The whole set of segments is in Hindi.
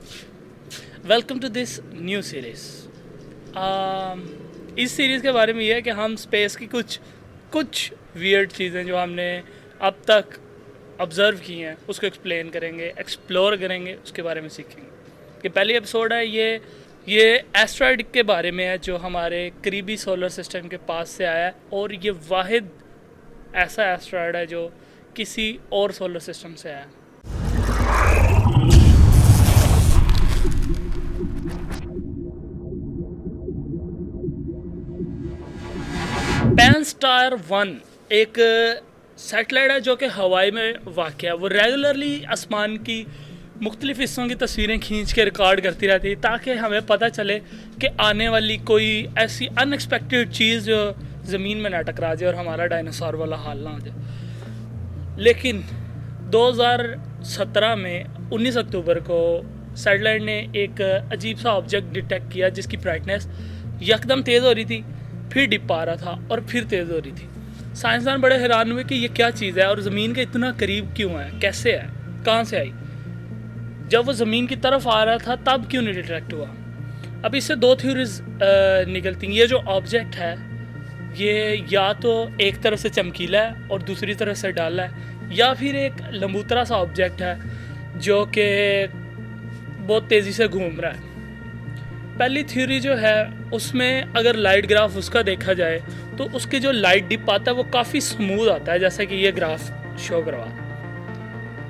Welcome to this new series. इस सीरीज़ के बारे में ये है कि हम स्पेस की कुछ वियर्ड चीज़ें जो हमने अब तक ऑब्ज़र्व की हैं उसको एक्सप्लेन करेंगे, एक्सप्लोर करेंगे, उसके बारे में सीखेंगे। ये पहली एपिसोड है, ये एस्ट्रॉयड के बारे में है जो हमारे करीबी सोलर सिस्टम के पास से आया है, और ये वाहिद ऐसा एस्ट्रॉयड है जो किसी और सोलर सिस्टम से आया है। पैनस्टार 1 एक सैटेलाइट है जो कि हवाई में वाक़ है। वो रेगुलरली आसमान की मुख्तलिफ़ हिस्सों की तस्वीरें खींच के रिकॉर्ड करती रहती है ताकि हमें पता चले कि आने वाली कोई ऐसी अनएक्सपेक्टेड चीज़ जो ज़मीन में ना टकरा जाए और हमारा डायनासोर वाला हाल ना हो जाए। लेकिन 2017 में 19 अक्टूबर को सैटेलाइट ने एक अजीब सा ऑब्जेक्ट डिटेक्ट किया जिसकी ब्राइटनेस यकदम तेज़ हो रही थी, फिर डिप आ रहा था और फिर तेज़ हो रही थी। साइंसदान बड़े हैरान हुए कि ये क्या चीज़ है और ज़मीन के इतना करीब क्यों है, कैसे है, कहाँ से आई। जब वो ज़मीन की तरफ आ रहा था तब क्यों नहीं डिटेक्ट हुआ। अब इससे दो थ्योरीज निकलती हैं। ये जो ऑब्जेक्ट है ये या तो एक तरफ से चमकीला है और दूसरी तरफ से डाला है, या फिर एक लंबूतरा सा ऑब्जेक्ट है जो कि बहुत तेज़ी से घूम रहा है। पहली थ्योरी जो है उसमें अगर लाइट ग्राफ उसका देखा जाए तो उसके जो लाइट डिप आता है वो काफ़ी स्मूथ आता है, जैसे कि ये ग्राफ शो करवा,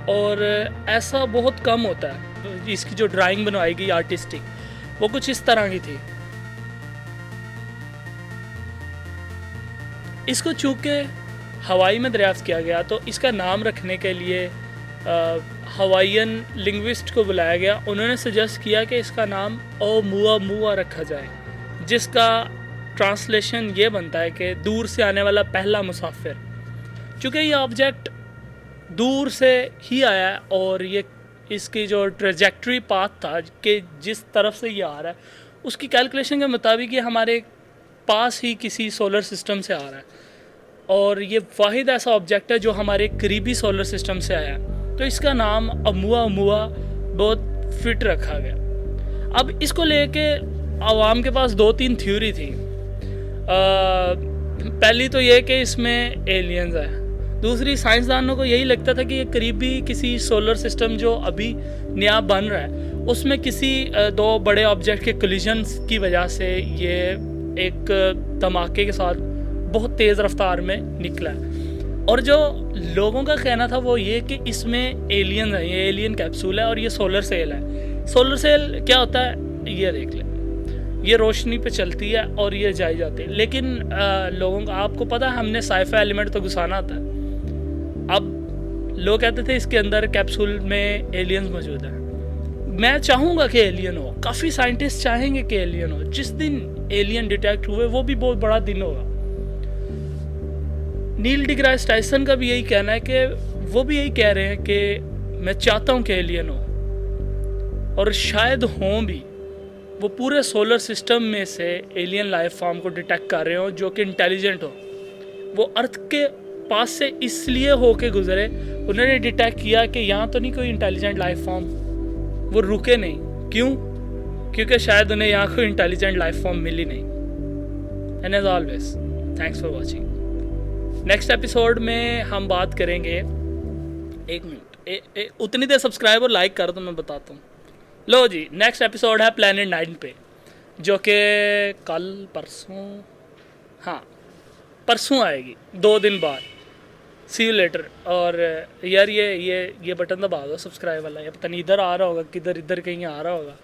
और ऐसा बहुत कम होता है। इसकी जो ड्राइंग बनवाई गई आर्टिस्टिक वो कुछ इस तरह की थी। इसको चूँकि हवाई में दरियाफ्त किया गया तो इसका नाम रखने के लिए हवाईयन लिंग्विस्ट को बुलाया गया। उन्होंने सजेस्ट किया कि इसका नाम ओमुआमुआ रखा जाए, जिसका ट्रांसलेशन ये बनता है कि दूर से आने वाला पहला मुसाफिर। चूँकि ये ऑब्जेक्ट दूर से ही आया है और ये इसकी जो ट्रेजेक्ट्री पाथ था कि जिस तरफ से ये आ रहा है उसकी कैलकुलेशन के मुताबिक ये हमारे पास ही किसी सोलर सिस्टम से आ रहा है, और ये वाहिद ऐसा ऑब्जेक्ट है जो हमारे करीबी सोलर सिस्टम से आया है। तो इसका नाम ओमुआमुआ बहुत फिट रखा गया। अब इसको लेके आवाम के पास दो तीन थ्योरी थी। पहली तो ये कि इसमें एलियंस है। दूसरी, साइंसदानों को यही लगता था कि ये करीबी किसी सोलर सिस्टम जो अभी नया बन रहा है उसमें किसी दो बड़े ऑब्जेक्ट के कोलिजन्स की वजह से ये एक धमाके के साथ बहुत तेज़ रफ्तार में निकला है। और जो लोगों का कहना था वो ये कि इसमें एलियन है, ये एलियन कैप्सूल है और ये सोलर सेल है। सोलर सेल क्या होता है ये देख ले, ये रोशनी पे चलती है और ये जाई जाती है। लेकिन लोगों का, आपको पता है, हमने साइफाई एलिमेंट तो घुसाना आता है। अब लोग कहते थे इसके अंदर कैप्सूल में एलियंस मौजूद है। मैं चाहूँगा कि एलियन हो, काफ़ी साइंटिस्ट चाहेंगे कि एलियन हो। जिस दिन एलियन डिटेक्ट हुए वो भी बहुत बड़ा दिन होगा। नील डिग्रास टाइसन का भी यही कहना है कि वो भी यही कह रहे हैं कि मैं चाहता हूँ कि एलियन हो, और शायद हों भी। वो पूरे सोलर सिस्टम में से एलियन लाइफ फॉर्म को डिटेक्ट कर रहे हो जो कि इंटेलिजेंट हो। वो अर्थ के पास से इसलिए हो के गुजरे, उन्होंने डिटेक्ट किया कि यहाँ तो नहीं कोई इंटेलिजेंट लाइफ फॉर्म, वो रुके नहीं। क्यों? क्योंकि शायद उन्हें यहाँ कोई इंटेलिजेंट लाइफ फॉर्म मिली नहीं। And as always, thanks for watching. Next episode में हम बात करेंगे, एक मिनट, उतनी देर सब्सक्राइब और लाइक कर दो, मैं बताता हूँ। लो जी, नेक्स्ट एपिसोड है प्लैनेट 9 पे, जो कि कल परसों, हाँ परसों आएगी, 2 दिन बाद। सी यू लेटर। और यार ये बटन दबा दो सब्सक्राइब वाला, या पता नहीं इधर आ रहा होगा, किधर इधर कहीं आ रहा होगा।